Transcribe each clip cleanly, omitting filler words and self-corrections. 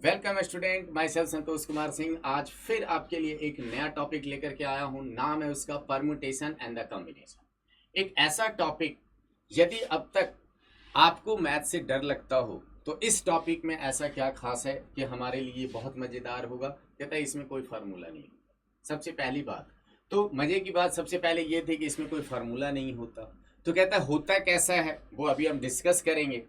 Welcome student, my self Santosh Kumar Singh. आज फिर आपके लिए एक नया टॉपिक लेकर के आया हूं। नाम है उसका परम्यूटेशन एंड द कॉम्बिनेशन। एक ऐसा टॉपिक, यदि अब तक आपको मैथ से डर लगता हो तो इस टॉपिक में ऐसा क्या खास है कि हमारे लिए बहुत मज़ेदार होगा। कहता है इसमें कोई फार्मूला नहीं होता। सबसे पहली बात तो मज़े की बात सबसे पहले ये थी कि इसमें कोई फार्मूला नहीं होता। तो कहता है होता कैसा है वो अभी हम डिस्कस करेंगे।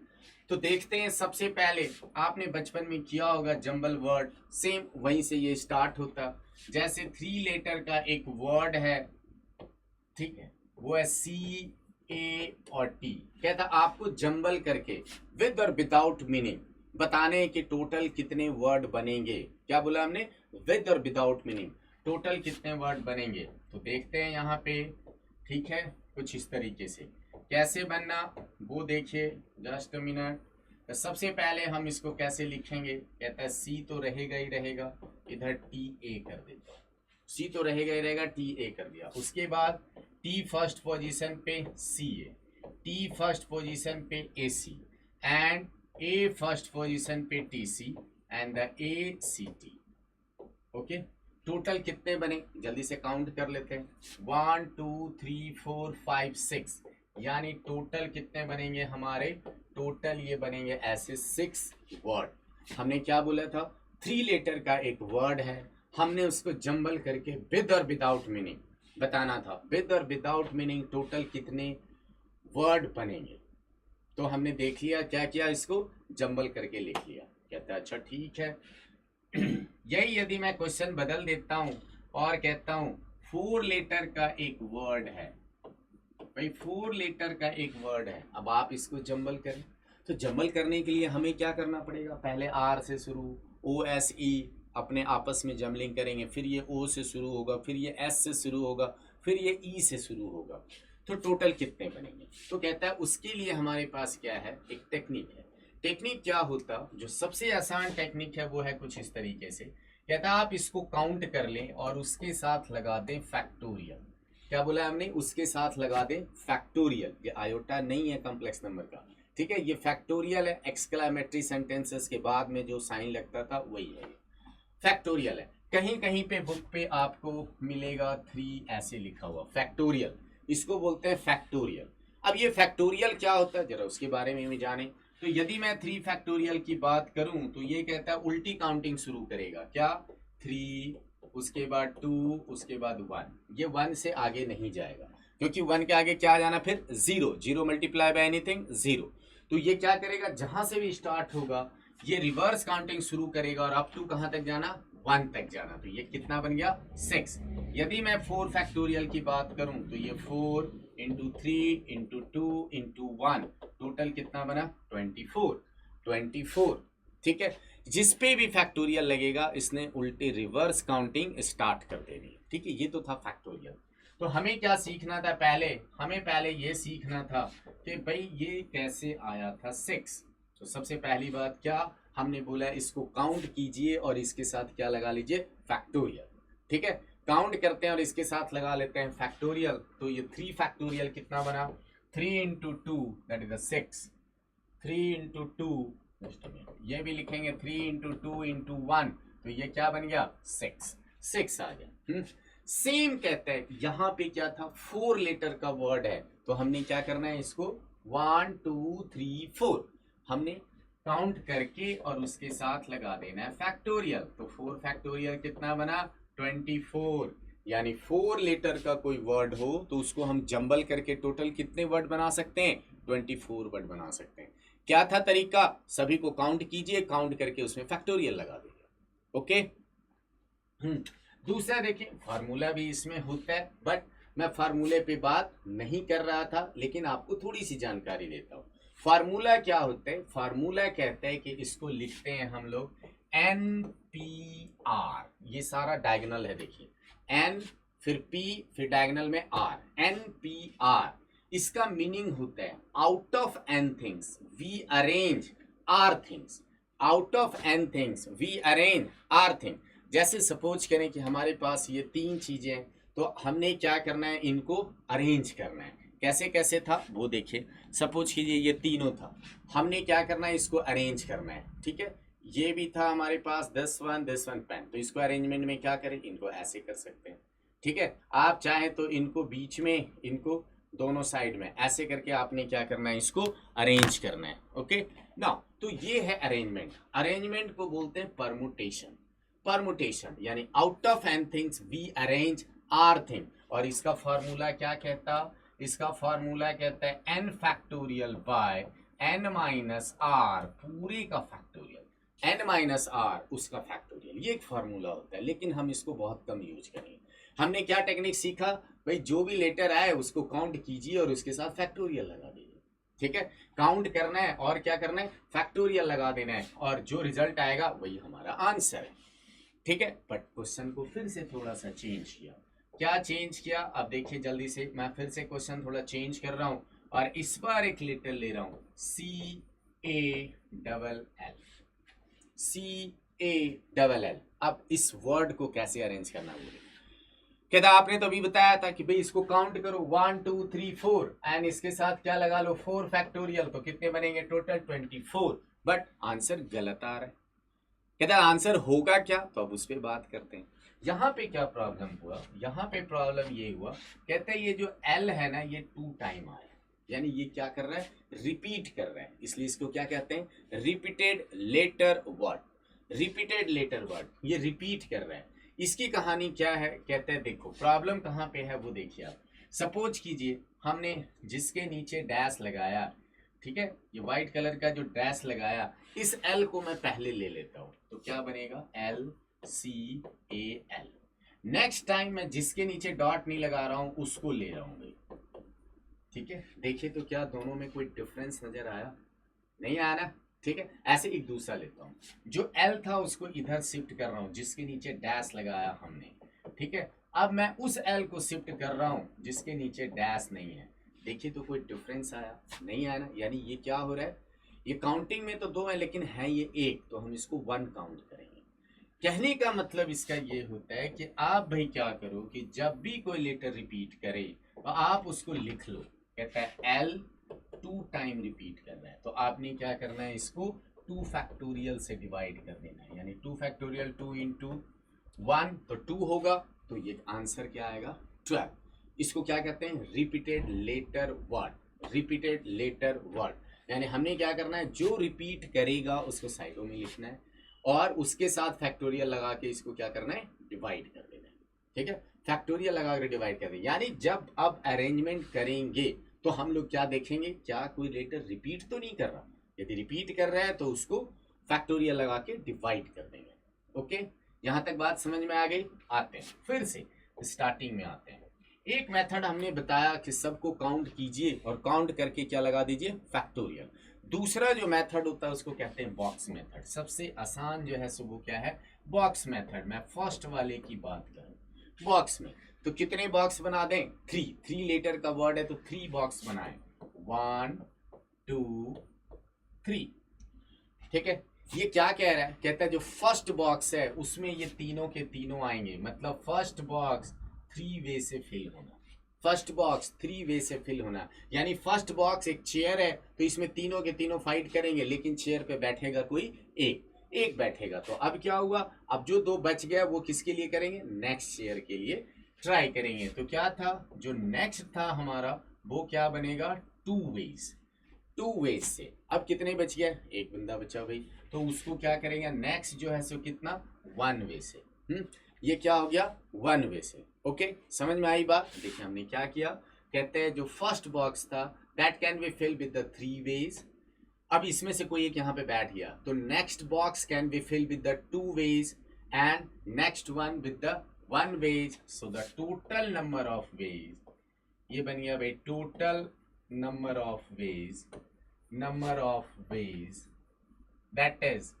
तो देखते हैं। सबसे पहले आपने बचपन में किया होगा जंबल वर्ड, सेम वहीं से ये स्टार्ट होता। जैसे 3 लेटर का एक वर्ड है, ठीक है, वो है CAOT। कहता आपको जंबल करके विद और विदाउट मीनिंग बताने कि टोटल कितने वर्ड बनेंगे। क्या बोला हमने? विद और विदाउट मीनिंग टोटल कितने वर्ड बनेंगे। तो देखते हैं यहाँ पे, ठीक है, कुछ इस तरीके से कैसे बनना वो देखिए। Just minute. तो सबसे पहले हम इसको कैसे लिखेंगे। कहता है सी तो रहेगा ही रहेगा, इधर TA कर देता हूँ। सी तो रहेगा ही रहेगा, TA कर दिया। उसके बाद T फर्स्ट पोजीशन पे CA, T फर्स्ट पोजीशन पे AC and A first position पे TC and the ACT। Okay, total कितने बने जल्दी से काउंट कर लेते हैं। 1 2 3 4 5 6, यानी टोटल कितने बनेंगे हमारे। टोटल ये बनेंगे ऐसे 6 वर्ड। हमने क्या बोला था? 3 लेटर का एक वर्ड है, हमने उसको जंबल करके विद और विदाउट मीनिंग बताना था। विद और विदाउट मीनिंग टोटल कितने वर्ड बनेंगे। तो हमने देख लिया, क्या किया, इसको जंबल करके लिख लिया। कहता है अच्छा ठीक है। यही यदि मैं क्वेश्चन बदल देता हूं और कहता हूं 4 लेटर का एक वर्ड है, भाई 4 लेटर का एक वर्ड है, अब आप इसको जंबल करें। तो जंबल करने के लिए हमें क्या करना पड़ेगा? पहले R से शुरू, OSE अपने आपस में जमलिंग करेंगे, फिर ये O से शुरू होगा, फिर ये S से शुरू होगा, फिर ये E से शुरू होगा। तो टोटल कितने बनेंगे। तो कहता है उसके लिए हमारे पास क्या है, एक टेक्निक है। टेक्निक क्या होता, जो सबसे आसान टेक्निक है वो है कुछ इस तरीके से। कहता है आप इसको काउंट कर लें और उसके साथ लगा दें फैक्टोरियल। क्या बोला हमने? उसके साथ लगा दें फैक्टोरियल। ये आयोटा नहीं है कॉम्प्लेक्स नंबर का, ठीक है, ये फैक्टोरियल है। एक्सक्लेमेटरी सेंटेंसेस के बाद में जो साइन लगता था वही है, फैक्टोरियल है। कहीं कहीं पे बुक पे आपको मिलेगा 3 ऐसे लिखा हुआ फैक्टोरियल, इसको बोलते हैं फैक्टोरियल। अब ये फैक्टोरियल क्या होता है जरा उसके बारे में भी जाने। तो यदि मैं 3 फैक्टोरियल की बात करूं तो ये कहता है उल्टी काउंटिंग शुरू करेगा। क्या? 3, उसके बाद 2, उसके बाद 1। ये 1 से आगे नहीं जाएगा, क्योंकि 1 के आगे क्या आ जाना फिर? 0। 0 मल्टीप्लाई बाय एनीथिंग 0। तो ये क्या करेगा, जहां से भी स्टार्ट होगा ये रिवर्स काउंटिंग शुरू करेगा और अप टू कहां तक जाना? 1 तक जाना। तो ये कितना बन गया? 6। यदि मैं 4 फैक्टोरियल की बात करूं तो ये 4 इंटू 3 इंटू 2 इंटू 1, टोटल कितना बना? 24। 24, ठीक है। जिस पे भी फैक्टोरियल लगेगा इसने उल्टे रिवर्स काउंटिंग स्टार्ट कर देनी, ठीक है। ये तो था फैक्टोरियल। तो हमें क्या सीखना था पहले? हमें पहले ये सीखना था कि भाई ये कैसे आया था 6। तो सबसे पहली बात क्या हमने बोला, इसको काउंट कीजिए और इसके साथ क्या लगा लीजिए? फैक्टोरियल, ठीक है। काउंट करते हैं और इसके साथ लगा लेते हैं फैक्टोरियल। तो ये 3 फैक्टोरियल कितना बना? 3 इंटू 2 दैट इज 6। 3 इंटू 2, ये भी लिखेंगे 3 इंटू 2 इंटू 1, तो ये क्या बन गया? 6। 6 आ गया। सेम कहते हैं यहाँ पे क्या था? 4 लेटर का वर्ड है, तो हमने क्या करना है, इसको 1 2 3 4 हमने काउंट करके और उसके साथ लगा देना है फैक्टोरियल। तो 4 फैक्टोरियल कितना बना? 24। यानी 4 लेटर का कोई वर्ड हो तो उसको हम जंबल करके टोटल कितने वर्ड बना सकते हैं? 24 वर्ड बना सकते हैं। क्या था तरीका? सभी को काउंट कीजिए, काउंट करके उसमें फैक्टोरियल लगा दीजिए। ओके। दूसरा देखिए, फार्मूला भी इसमें होता है, बट मैं फार्मूले पे बात नहीं कर रहा था, लेकिन आपको थोड़ी सी जानकारी देता हूँ। फार्मूला क्या होता है? फार्मूला कहते हैं कि इसको लिखते हैं हम लोग NPR। ये सारा डायगोनल है, देखिए N फिर P फिर डायगोनल में R, NPR। इसका मीनिंग होता है out of n things we arrange R things. Out of n things we arrange are thing. जैसे सपोज करें कि हमारे पास ये 3 चीजें हैं, तो हमने क्या करना है, इनको अरेंज करना है। कैसे कैसे था वो देखिए। सपोज कीजिए ये तीनों था, हमने क्या करना है, इसको अरेंज करना है, ठीक है। ये भी था हमारे पास दिस वन पेन, तो इसको अरेंजमेंट में क्या करें, इनको ऐसे कर सकते हैं। ठीक है, आप चाहें तो इनको बीच में, इनको दोनों साइड में ऐसे करके आपने क्या करना है, इसको अरेंज करना है। ओके नाउ, तो ये है अरेंजमेंट। अरेंजमेंट को बोलते हैं परमुटेशन। परमुटेशन यानी out of n things we arrange are thing. और इसका फॉर्मूला क्या कहता, इसका फॉर्मूला कहता है n factorial by n minus r पूरे का फैक्टोरियल, एन माइनस आर उसका फैक्टोरियल। ये एक फार्मूला होता है, लेकिन हम इसको बहुत कम यूज करेंगे। हमने क्या टेक्निक सीखा भाई, जो भी लेटर आए उसको काउंट कीजिए और उसके साथ फैक्टोरियल लगा दीजिए। ठीक है, काउंट करना है और क्या करना है, फैक्टोरियल लगा देना है, और जो रिजल्ट आएगा वही हमारा आंसर है। ठीक है, बट क्वेश्चन को फिर से थोड़ा सा चेंज किया। क्या चेंज किया, अब देखिए जल्दी से, मैं फिर से क्वेश्चन थोड़ा चेंज कर रहा हूं, और इस बार एक लेटर ले रहा हूं CALL, CALL। अब इस वर्ड को कैसे अरेंज करना बोले, कहता आपने तो अभी बताया था कि भाई इसको काउंट करो 1 2 3 4 एंड इसके साथ क्या लगा लो 4 फैक्टोरियल, तो कितने बनेंगे टोटल 24। बट आंसर गलत आ रहा है। कहता आंसर होगा क्या, तो अब उस पर बात करते हैं। यहाँ पे क्या प्रॉब्लम हुआ, यहाँ पे प्रॉब्लम ये हुआ, कहते हैं ये जो L है ना ये 2 टाइम आया, यानी ये क्या कर रहा है, रिपीट कर रहा है, इसलिए इसको क्या कहते हैं, repeated letter word. Repeated letter word, ये रिपीट कर रहा है। इसकी कहानी क्या है, कहते हैं देखो प्रॉब्लम कहाँ पे है वो देखिए आप। सपोज कीजिए हमने जिसके नीचे डैश लगाया, ठीक है, ये व्हाइट कलर का जो डैश लगाया, इस L को मैं पहले ले लेता हूं, तो क्या बनेगा LCAL। नेक्स्ट टाइम मैं जिसके नीचे डॉट नहीं लगा रहा हूं उसको ले रहा हूं। ठीक है, देखिए तो क्या दोनों में कोई डिफरेंस नजर आया, नहीं आया ना। ठीक है, ऐसे एक दूसरा लेता हूँ, जो L था उसको इधर शिफ्ट कर रहा हूँ जिसके नीचे डैश लगाया हमने। ठीक है, अब मैं उस L को शिफ्ट कर रहा हूँ जिसके नीचे डैश नहीं है। देखिए तो कोई डिफरेंस आया, नहीं आया ना, यानी ये क्या हो रहा है, ये काउंटिंग में तो 2 है लेकिन है ये 1, तो हम इसको 1 काउंट करेंगे। कहने का मतलब इसका ये होता है कि आप भाई क्या करो कि जब भी कोई लेटर रिपीट करे तो आप उसको लिख लो। कहता है L 2 टाइम रिपीट कर रहा है, तो आपने क्या करना है, इसको 2 फैक्टोरियल से डिवाइड कर देना है, यानी 2 फैक्टोरियल 2 इंटू 1 तो 2 होगा, तो ये आंसर क्या आएगा 12। इसको क्या कहते हैं, repeated letter word. Repeated letter word यानी हमने क्या करना है, जो रिपीट करेगा उसको साइडों में लिखना है और उसके साथ फैक्टोरियल लगा के इसको क्या करना है, डिवाइड कर देना है। ठीक है, फैक्टोरियल लगा कर डिवाइड कर देंगे, यानी जब अब अरेंजमेंट करेंगे तो हम लोग क्या देखेंगे, क्या कोई लेटर रिपीट तो नहीं कर रहा। यदि रिपीट कर रहा है तो उसको फैक्टोरियल लगा के डिवाइड कर देंगे। ओके, यहां तक बात समझ में आ गई। आते हैं फिर से स्टार्टिंग में आते हैं। एक मेथड हमने बताया कि सबको काउंट कीजिए और काउंट करके क्या लगा दीजिए, फैक्टोरियल। दूसरा जो मेथड होता है उसको कहते हैं बॉक्स मेथड। सबसे आसान जो है सो वो क्या है, बॉक्स मेथड। मैं फर्स्ट वाले की बात करूं, बॉक्स में तो कितने बॉक्स बना दें, 3 लेटर का वर्ड है तो 3 बॉक्स बनाएं, 1 2 3। ठीक है, ये क्या कह रहा है, कहता है जो फर्स्ट बॉक्स है उसमें ये तीनों के तीनों आएंगे, मतलब फर्स्ट बॉक्स 3 वे से फिल होना। फर्स्ट बॉक्स 3 वे से फिल होना, यानी फर्स्ट बॉक्स एक चेयर है तो इसमें तीनों के तीनों फाइट करेंगे, लेकिन चेयर पे बैठेगा कोई एक बैठेगा। तो अब क्या हुआ, अब जो 2 बच गया वो किसके लिए करेंगे, नेक्स्ट चेयर के लिए ट्राई करेंगे। तो क्या था, जो नेक्स्ट था हमारा वो क्या बनेगा, 2 वेज से। अब कितने बच गया, एक बंदा बचा भाई, तो उसको क्या करेंगे, नेक्स्ट जो है सो कितना, 1 वे से। ये क्या हो गया, 1 वे से। ओके, समझ में आई बात। देखिए हमने क्या किया, कहते हैं जो फर्स्ट बॉक्स था that can be fill with the 3 ways. अब इसमें से कोई एक यहाँ पे बैठ गया तो next box can be fill with the 2 ways and next one with the 1 ways. So the total number of ways, ये बन गया भाई total number of ways, number of ways, that is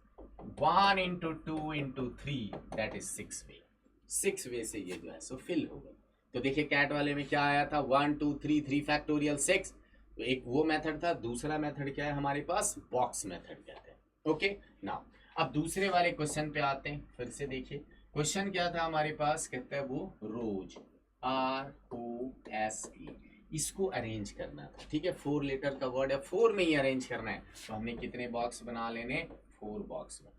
1 into 2 into 3, that is 6 way। 6 वे से ये जो है सो fill हो गया। तो देखिए कैट वाले में क्या आया था, 1 2 3 3 फैक्टोरियल 6। तो एक वो मेथड था, दूसरा मेथड क्या है हमारे पास, बॉक्स मेथड कहते हैं। ओके नाउ, अब दूसरे वाले क्वेश्चन पे आते हैं। फिर से देखिए क्वेश्चन क्या था हमारे पास, कहता है वो रोज, ROSE, इसको अरेंज करना था। ठीक है, 4 लेटर का वर्ड है, 4 में ही अरेंज करना है, तो हमने कितने बॉक्स बना लेने, 4 बॉक्स में।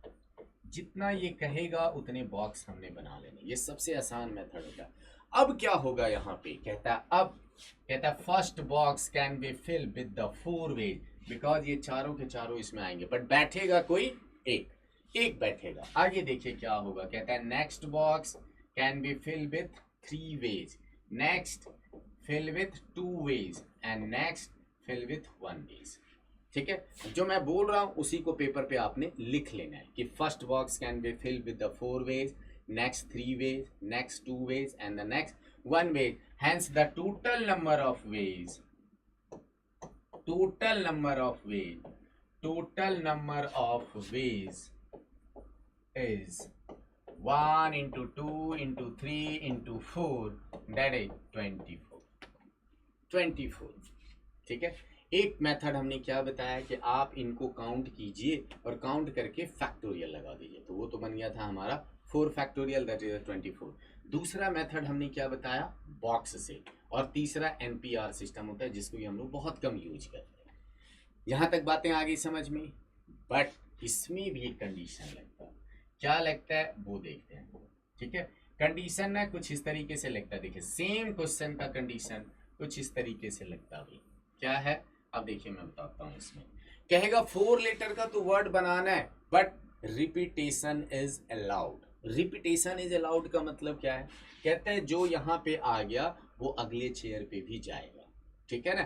जितना ये कहेगा उतने बॉक्स हमने बना लेने, ये सबसे आसान मेथड होता है। अब क्या होगा यहाँ पे, कहता है first box can be fill with the 4 ways, because ये चारों के चारों इसमें आएंगे, बट बैठेगा कोई एक बैठेगा। आगे देखिए क्या होगा, कहता है next box can be fill with 3 ways, next fill with 2 ways and next fill with 1 ways. ठीक है, जो मैं बोल रहा हूं उसी को पेपर पे आपने लिख लेना है कि first box can be fill with the 4 ways, next 3 ways, next 2 ways and the next 1 way. Hence the total number of ways is 1 into 2 into 3 into 4, that is 24। ठीक है, एक मेथड हमने क्या बताया कि आप इनको काउंट कीजिए और काउंट करके फैक्टोरियल लगा दीजिए, तो वो तो बन गया था हमारा 4 फैक्टोरियल, दैट इज 24। दूसरा मेथड हमने क्या बताया, बॉक्स से, और तीसरा एनपीआर सिस्टम होता है जिसको हम लोग बहुत कम यूज करते हैं। यहाँ तक बातें आ गई समझ में, बट इसमें भी एक कंडीशन लगता है, क्या लगता है वो देखते हैं। ठीक है, कंडीशन ना कुछ इस तरीके से लगता है, देखिए सेम क्वेश्चन का कंडीशन कुछ इस तरीके से लगता है। क्या है, अब देखिए मैं बताता हूँ। इसमें कहेगा 4 लेटर का तो वर्ड बनाना है, but repetition is allowed. Repetition is allowed का मतलब क्या है, कहते हैं जो यहाँ पे आ गया वो अगले चेयर पे भी जाएगा। ठीक है ना,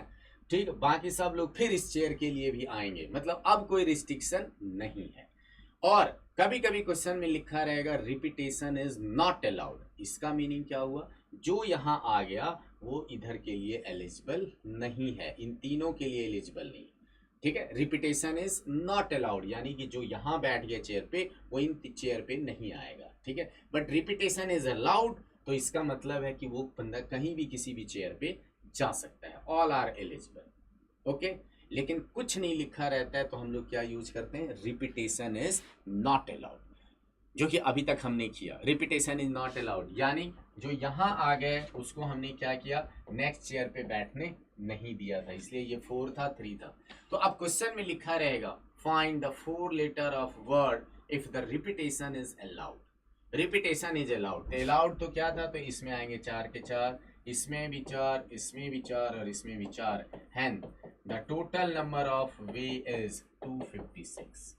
ठीक, बाकी सब लोग फिर इस चेयर के लिए भी आएंगे, मतलब अब कोई रिस्ट्रिक्शन नहीं है। और कभी कभी क्वेश्चन में लिखा रहेगा रिपीटेशन इज नॉट अलाउड, इसका मीनिंग क्या हुआ, जो यहाँ आ गया वो इधर के लिए एलिजिबल नहीं है, इन तीनों के लिए एलिजिबल नहीं। ठीक है, रिपीटेशन इज नॉट अलाउड, यानी कि जो यहाँ बैठ गया चेयर पे वो इन चेयर पे नहीं आएगा। ठीक है, बट रिपीटेशन इज अलाउड, तो इसका मतलब है कि वो बंदा कहीं भी किसी भी चेयर पे जा सकता है, ऑल आर एलिजिबल। ओके, लेकिन कुछ नहीं लिखा रहता है तो हम लोग क्या यूज करते हैं, रिपीटेशन इज नॉट अलाउड, जो कि अभी तक हमने किया। रिपीटेशन इज नॉट अलाउड यानी जो यहाँ आ गए उसको हमने क्या किया, नेक्स्ट चेयर पे बैठने नहीं दिया था, इसलिए ये 4 था 3 था। तो अब क्वेश्चन में लिखा रहेगा find the 4 letter of word if the repetition is allowed. Repetition is allowed, allowed तो क्या था, तो इसमें आएंगे 4 के 4, इसमें भी 4, इसमें भी 4 और इसमें भी 4, hand the total number of way is 256।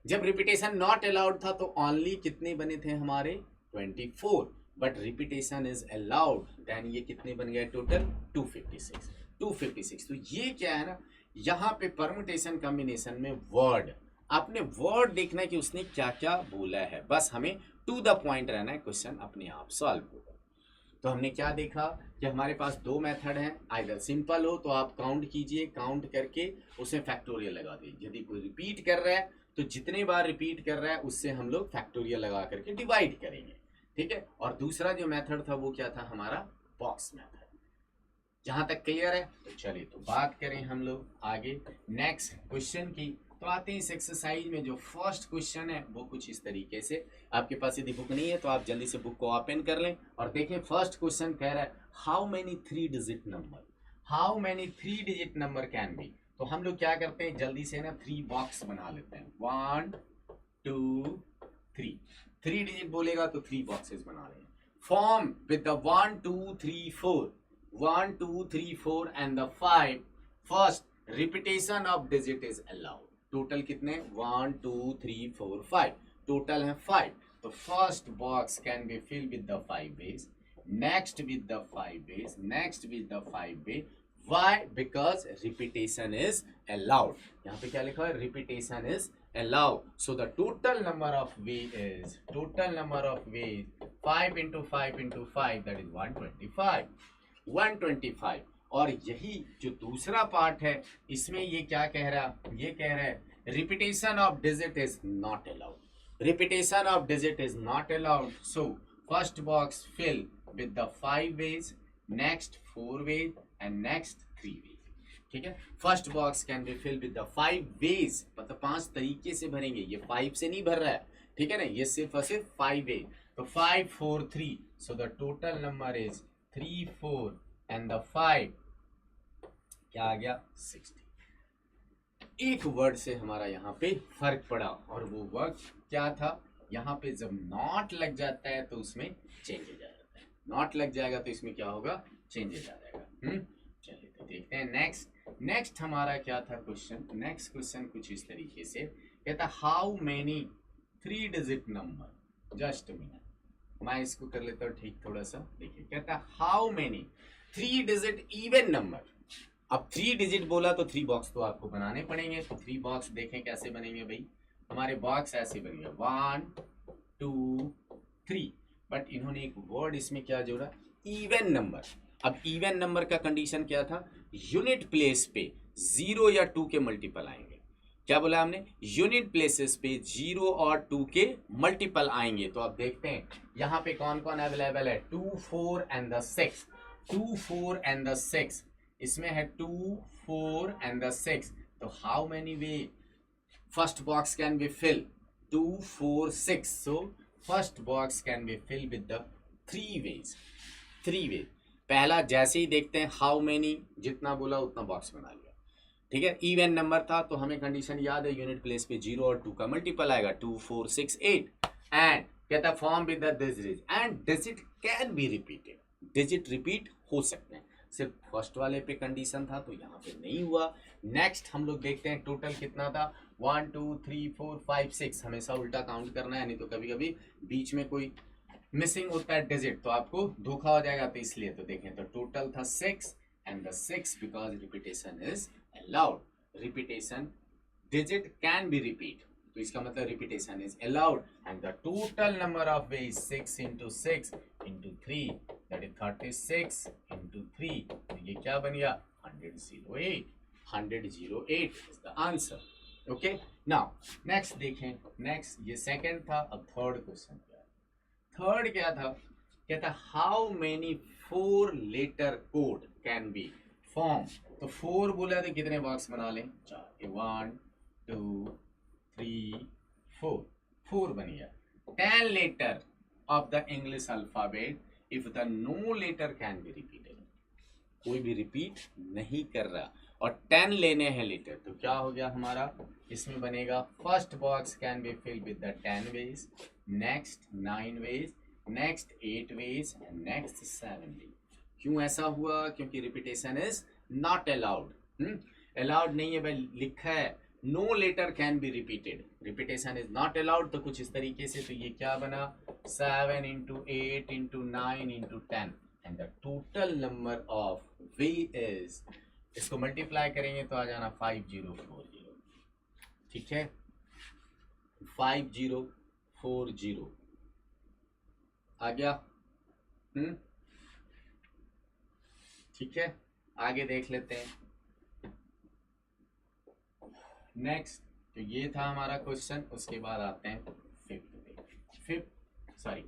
जब रिपीटेशन नॉट अलाउड था तो ओनली कितने बने थे हमारे 24, but repetition is allowed then ये कितने बन गए टोटल 256। तो ये क्या है ना, यहाँ पे परमुटेशन कॉम्बिनेशन में वर्ड, आपने वर्ड देखना है कि उसने क्या क्या बोला है, बस हमें टू द पॉइंट रहना है, क्वेश्चन अपने आप सॉल्व होगा। तो हमने क्या देखा कि हमारे पास 2 मेथड हैं, आइदर सिंपल हो तो आप काउंट कीजिए, काउंट करके उसमें फैक्टोरियल लगा दीजिए, यदि कोई रिपीट कर रहा है तो जितने बार रिपीट कर रहा है उससे हम लोग फैक्टोरियल लगा करके डिवाइड करेंगे। ठीक है, और दूसरा जो मेथड था वो क्या था, हमारा बॉक्स मेथड। जहां तक क्लियर है, तो चलिए तो बात करें हम लोग आगे नेक्स्ट क्वेश्चन की। तो आते हैं इस एक्सरसाइज में, जो फर्स्ट क्वेश्चन है वो कुछ इस तरीके से, आपके पास यदि बुक नहीं है तो आप जल्दी से बुक को ओपन कर लें और देखें। फर्स्ट क्वेश्चन कह रहा है how many 3 digit number can be. तो हम लोग क्या करते हैं, जल्दी से ना 3 बॉक्स बना लेते हैं, 1 2 3, 3 डिजिट बोलेगा तो 3 बॉक्सेस बना लेंगे। Form with the 1 2 3 4, 1 2 3 4 and the 5, first repetition of digit is allowed. Total कितने, 1 2 3 4 5, टोटल है 5। तो first box can be fill with the 5 ways, next with the 5 ways, next with the 5 ways. Why? Because repetition is allowed. यहाँ पे क्या लिखा है, repetition is allowed. So the total number of way is 5 into 5 into 5, that is 125। और यही जो दूसरा part है इसमें ये क्या कह रहा है, ये कह रहा है repetition of digit is not allowed. Repetition of digit is not allowed. So first box fill with the 5 ways, next 4 ways and next 3 ways. ठीक है, first box can be fill with the 5 ways, मतलब 5 तरीके से भरेंगे, ये 5 से नहीं भर रहा है। ठीक है ना, ये सिर्फ और सिर्फ 5 वे। तो 5 4 3, सो the total number is 3 4 and the 5 क्या आ गया 60। एक वर्ड से हमारा यहाँ पे फर्क पड़ा, और वो वर्ड क्या था, यहाँ पे जब नॉट लग जाता है तो उसमें चेंजेज आ जाता है, नॉट लग जाएगा तो इसमें क्या होगा, चेंजेज आ जाएगा। चलिए तो देखते हैं नेक्स्ट हमारा क्या था क्वेश्चन। नेक्स्ट क्वेश्चन कुछ इस तरीके से कहता, how many 3 digit number, just minute मैं इसको कर लेता हूँ ठीक थोड़ा सा। देखिए कहता, how many 3 digit even number. अब 3 डिजिट बोला तो 3 बॉक्स तो आपको बनाने पड़ेंगे, तो 3 बॉक्स देखें कैसे बनेंगे भाई। हमारे बॉक्स ऐसे बनेंगे 1 2 3, बट इन्होंने एक वर्ड इसमें क्या जोड़ा, इवन नंबर। अब इवन नंबर का कंडीशन क्या था, यूनिट प्लेस पे 0 या 2 के मल्टीपल आएंगे। क्या बोला हमने, यूनिट प्लेसेस पे 0 और 2 के मल्टीपल आएंगे। तो अब देखते हैं यहाँ पे कौन कौन अवेलेबल है, 2 4 एंड द 6, 2 4 एंड द 6, इसमें है 2 4 एंड द 6। तो how many way first box can be fill, 2 4 6, so first box can be fill with the 3 ways, 3 way. पहला जैसे ही देखते हैं हाउ मेनी, जितना बोला उतना बॉक्स बना लिया, ठीक है। इवन नंबर था तो हमें कंडीशन याद है, यूनिट प्लेस पे 0 और 2 का मल्टीपल आएगा, 2 4 6 8, एंड कहता form with the digit, and digit can be repeated, digit repeat हो सकते हैं। सिर्फ फर्स्ट वाले पे कंडीशन था तो यहाँ पे नहीं हुआ। नेक्स्ट हम लोग देखते हैं टोटल कितना था, 1 2 3 4 5 6, हमेशा उल्टा काउंट करना है, नहीं तो कभी कभी बीच में कोई मिसिंग होता है डिजिट तो आपको धोखा हो जाएगा, तो इसलिए तो देखें तो टोटल था 6, and the 6 because repetition is allowed, repetition digit can be repeat, तो इसका मतलब repetition is allowed, and the total number of way is 6 into 6 into 3, that is 36 into 3, तो ये क्या बन गया, 108, 108 is the answer। Okay, now next देखें, next ये सेकंड था, अब थर्ड क्वेश्चन क्या है। थर्ड क्या था, कहता how many 4 letter code can be form. तो 4 बोला तो कितने बॉक्स बना लें, 4, 1 2 3 4, 4 बन गया। 10 letter of the English alphabet if the no letter can be repeated, कोई भी रिपीट नहीं कर रहा और 10 लेने हैं लेटर, तो क्या हो गया हमारा, इसमें बनेगा first box can be fill with the 10 ways, next 9 ways, next 8 ways, and next 7 ways. क्यों ऐसा हुआ, क्योंकि repetition is not allowed, allowed नहीं है भाई, लिखा है no letter can be repeated, repetition is not allowed, तो कुछ इस तरीके से, तो ये क्या बना, 7 into 8 into 9 into 10, and the total number of way is, इसको मल्टीप्लाई करेंगे तो आ जाना 5040, ठीक है, 5040 आ गया। ठीक है, आगे देख लेते हैं नेक्स्ट। तो ये था हमारा क्वेश्चन, उसके बाद आते हैं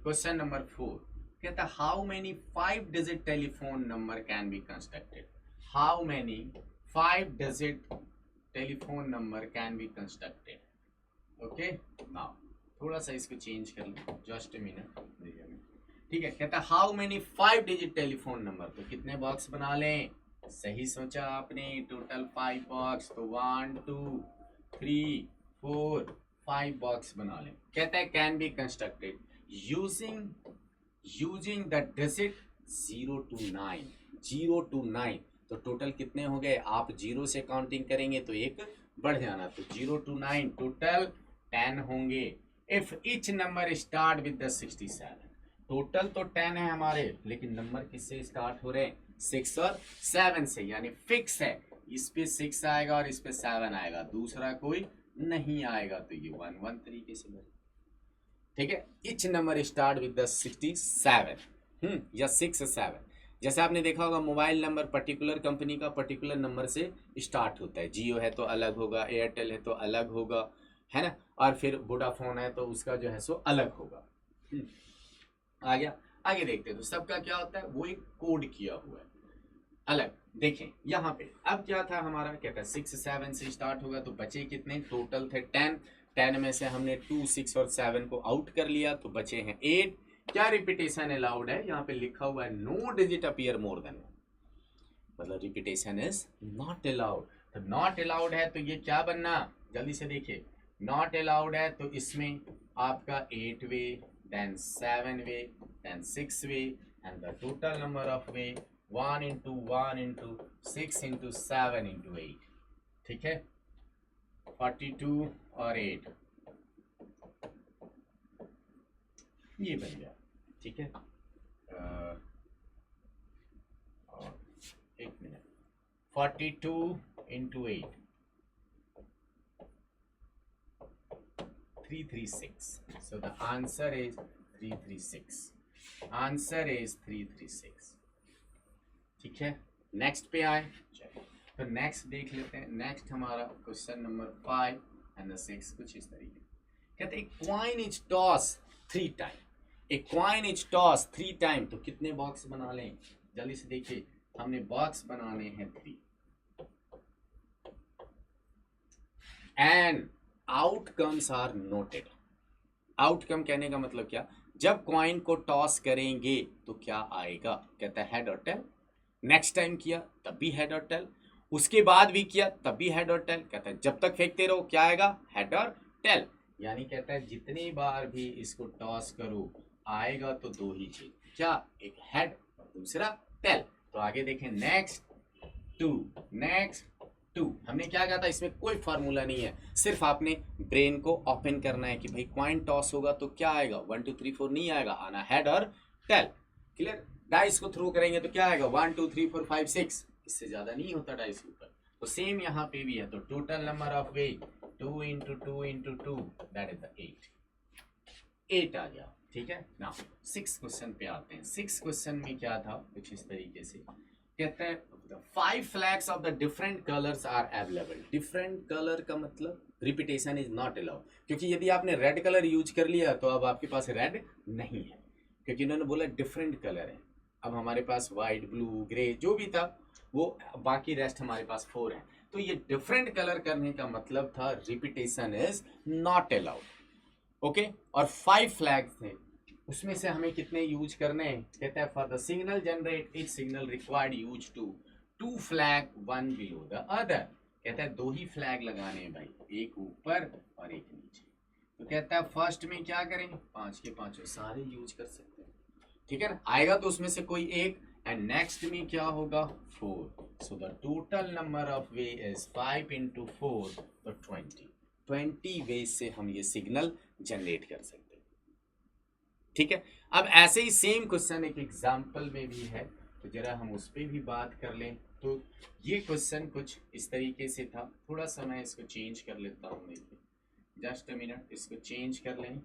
क्वेश्चन नंबर 4, कहता how many 5 digit telephone number can be constructed, how many 5 digit telephone number can be constructed. Okay, now थोड़ा सा इसको चेंज कर लो, जस्ट मिनट, ठीक है। कहता how many 5 digit telephone number, तो कितने बॉक्स बना लें, सही सोचा आपने, टोटल 5 बॉक्स, तो 1 2 3 4 5 बॉक्स बना लें। कहता है can be constructed using the digit 0 to 9, 0 to 9, तो टोटल कितने हो गए, आप 0 से काउंटिंग करेंगे तो एक बढ़ जाना, तो 0 to 9 टोटल 10 होंगे। If etch number start with the 67, total तो 10 है हमारे, लेकिन नंबर किससे स्टार्ट हो रहे हैं, 6 और 7 से, यानी फिक्स है, इस पे 6 आएगा और इस पे 7 आएगा, दूसरा कोई नहीं आएगा, तो ये 1 1 तरीके से बने, ठीक है। Etch number start with the 67 या 6 7, जैसे आपने देखा होगा मोबाइल नंबर पर्टिकुलर कंपनी का पर्टिकुलर नंबर से स्टार्ट होता है, जियो है तो अलग होगा, एयरटेल है तो अलग होगा, है ना, और फिर वोडाफोन है तो उसका जो है सो अलग होगा। आ गया, आगे देखते हैं, तो सबका क्या होता है, वो एक कोड किया हुआ है अलग। देखें यहाँ पे अब क्या था हमारा, क्या था 6 7 से स्टार्ट होगा, तो बचे कितने, टोटल थे 10, 10 में से हमने 2 6 और 7 को आउट कर लिया, तो बचे हैं 8। क्या रिपीटेशन अलाउड है, यहाँ पे लिखा हुआ है no digit appear more than, मतलब रिपीटेशन इज नॉट अलाउड, तो नॉट अलाउड है तो ये क्या बनना, जल्दी से देखिए, नॉट अलाउड है तो इसमें आपका 8 way, then 7 way, then 6 way, and the total number of way 1 into 1 into 6 into 7 into 8, ठीक है, 42 और 8 ये बन गया, ठीक है। और एक minute, 42 into 8 336, so the answer is 336, answer is 336, ठीक है। नेक्स्ट पे आए, तो नेक्स्ट देख लेते हैं। नेक्स्ट हमारा क्वेश्चन नंबर 5 एंड 6 कुछ इस तरीके, कहते हैं कॉइन इज टॉस 3 टाइम, एक कॉइन इज टॉस 3 टाइम, तो कितने बॉक्स बना लें, जल्दी से देखिए, हमने बॉक्स बनाने हैं 3, and outcomes are noted. Outcome कहने का मतलब क्या, जब कॉइन को टॉस करेंगे तो क्या आएगा, कहता है हेड और टेल, नेक्स्ट टाइम किया तब भी हेड और टेल, उसके बाद भी किया तब भी हेड और टेल, कहता है जब तक फेंकते रहो क्या आएगा, हेड और टेल, यानी कहता है जितनी बार भी इसको टॉस करो आएगा तो 2 ही चीज, क्या, एक हेड और दूसरा टेल। तो आगे देखें, नेक्स्ट 2, नेक्स्ट 2, हमने क्या कहा था, इसमें कोई फार्मूला नहीं है, सिर्फ आपने ब्रेन को ओपन करना है कि भाई कॉइन टॉस होगा तो क्या आएगा, 1 2 3 4 नहीं आएगा, आना हेड और टेल, क्लियर। डाइस को थ्रो करेंगे तो क्या आएगा, 1 2 3 4 5 6, इससे ज्यादा नहीं होता डाइस के ऊपर। तो सेम यहाँ पे भी है, तो total number of way 2 into 2 into 2 that is the 8 आ गया, ठीक है ना। 6 क्वेश्चन पे आते हैं। 6 क्वेश्चन में क्या था, कुछ इस तरीके से कहते हैं 5 flags of the different colours are available. Different colour का मतलब रिपीटेशन इज नॉट अलाउड, क्योंकि यदि आपने रेड कलर यूज कर लिया तो अब आपके पास रेड नहीं है, क्योंकि इन्होंने बोला डिफरेंट कलर है। अब हमारे पास वाइट, ब्लू, ग्रे जो भी था वो, बाकी रेस्ट हमारे पास 4 है, तो ये डिफरेंट कलर करने का मतलब था repetition is not allowed, okay. और 5 फ्लैग्स थे, उसमें से हमें कितने यूज करने हैं, कहता है for the signal generate each signal required use two flag 1 below the other, कहता है 2 ही फ्लैग लगाने हैं भाई, एक ऊपर और एक नीचे। तो कहता है फर्स्ट में क्या करें, 5 के 5 सारे यूज कर सकते हैं, ठीक है ना, आएगा तो उसमें से कोई एक, एंड नेक्स्ट में क्या होगा 4, सो the total number of way is 5 into 4, तो 20 वे से हम ये सिग्नल जनरेट कर सकते हैं, ठीक है। अब ऐसे ही सेम क्वेश्चन एक एग्जाम्पल में भी है, तो जरा हम उस पर भी बात कर लें। तो ये क्वेश्चन कुछ इस तरीके से था, थोड़ा सा मैं इसको चेंज कर लेता हूँ, देखिए जस्ट अ मिनट, इसको चेंज कर लें।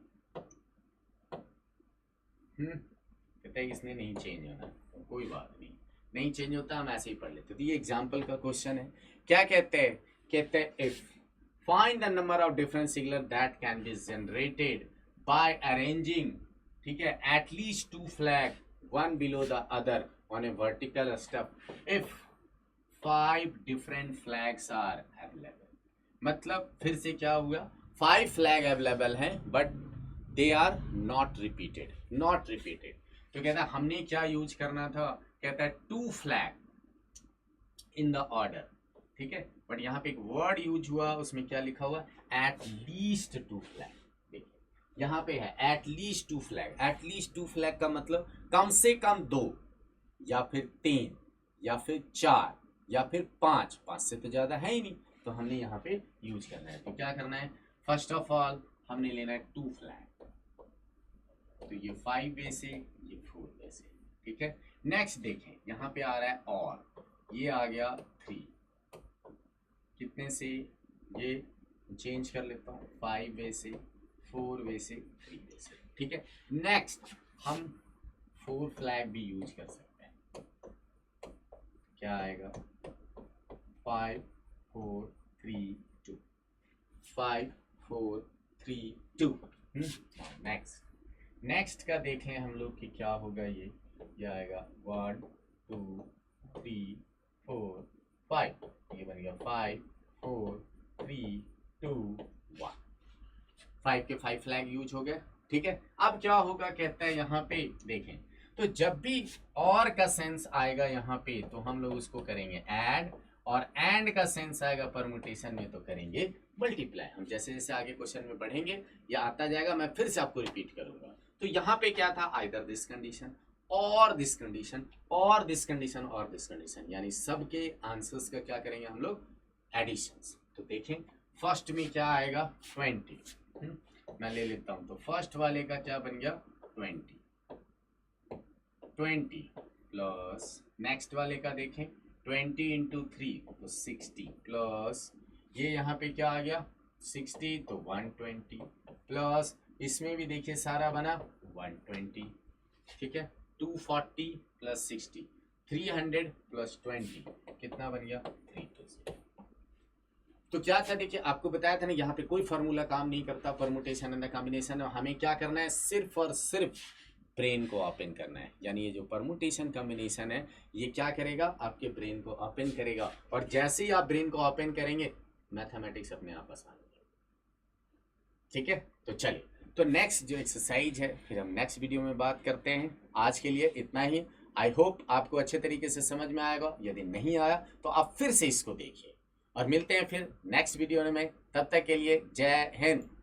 कहते हैं इसने नहीं चेंज होना, तो कोई बात नहीं, नहीं चेंज होता, हम ऐसे ही पढ़ लेते। तो ये एग्जाम्पल का क्वेश्चन है, क्या कहते हैं, कहते हैं if find the number of different signal that can be generated by arranging, ठीक है, at least 2 flag 1 below the other on a vertical stuff if 5 different flags are available. मतलब फिर से क्या हुआ, 5 फ्लैग अवेलेबल हैं but they are not repeated, not repeated. तो कहता है हमने क्या यूज करना था, कहता है 2 फ्लैग इन द ऑर्डर, ठीक है, बट यहाँ पे एक वर्ड यूज हुआ, उसमें क्या लिखा हुआ, एट लीस्ट 2 फ्लैग। देखिए यहाँ पे है at least 2 flag, eight least 2 flag का मतलब कम से कम 2 या फिर 3 या फिर 4 या फिर 5 से तो ज्यादा है ही नहीं, तो हमने यहाँ पे यूज करना है। तो क्या करना है, फर्स्ट ऑफ ऑल हमने लेना है 2 फ्लैग, तो ये 5 वे से, ये 4 वे से, ठीक है। नेक्स्ट देखें, यहाँ पे आ रहा है और, ये आ गया 3, कितने से, ये चेंज कर लेता हूँ, 5 वे से, 4 वे से, 3 वे से, ठीक है। नेक्स्ट हम 4 फ्लैग भी यूज कर सकते हैं, क्या आएगा, 5 4 3 2, 5 4 3 2। नेक्स्ट का देखें हम लोग कि क्या होगा, ये आएगा 1 2 3 4 5, ये बन गया 5 4 3 2 1, 5 के 5 फ्लैग यूज हो गए, ठीक है। अब क्या होगा, कहता है यहाँ पे देखें, तो जब भी और का सेंस आएगा यहाँ पे तो हम लोग उसको करेंगे ऐड, और एंड का सेंस आएगा परमुटेशन में तो करेंगे मल्टीप्लाई। हम जैसे जैसे आगे क्वेश्चन में बढ़ेंगे या आता जाएगा, मैं फिर से आपको रिपीट करूंगा। तो यहाँ पे क्या था, आइदर दिस कंडीशन और दिस कंडीशन और दिस कंडीशन और दिस कंडीशन, यानी सबके आंसर्स का क्या करेंगे हम लोग, एडिशंस। तो देखें फर्स्ट में क्या आएगा 20, मैं ले लेता हूं। तो फर्स्ट वाले का क्या बन गया 20 प्लस नेक्स्ट वाले का देखें 20 इंटू 3 तो 60 प्लस ये यहाँ पे क्या आ गया 60 तो 120 प्लस इसमें भी देखिए सारा बना 120, ठीक है। 240 प्लस 60 300 प्लस 20 कितना बन गया 320। तो क्या था, देखिए आपको बताया था ना, यहाँ पे कोई फार्मूला काम नहीं करता, परमुटेशन एंड कॉम्बिनेशन। हमें क्या करना है, सिर्फ और सिर्फ ब्रेन को ओपन करना है। यानी ये जो परमुटेशन कॉम्बिनेशन है ये क्या करेगा, आपके ब्रेन को ओपन करेगा, और जैसे ही आप ब्रेन को ओपन करेंगे मैथमेटिक्स अपने आप आसान हो जाएगा, ठीक है। तो चलिए, तो नेक्स्ट जो एक्सरसाइज है फिर हम नेक्स्ट वीडियो में बात करते हैं। आज के लिए इतना ही। आई होप आपको अच्छे तरीके से समझ में आएगा। यदि नहीं आया तो आप फिर से इसको देखिए, और मिलते हैं फिर नेक्स्ट वीडियो में। तब तक के लिए जय हिंद।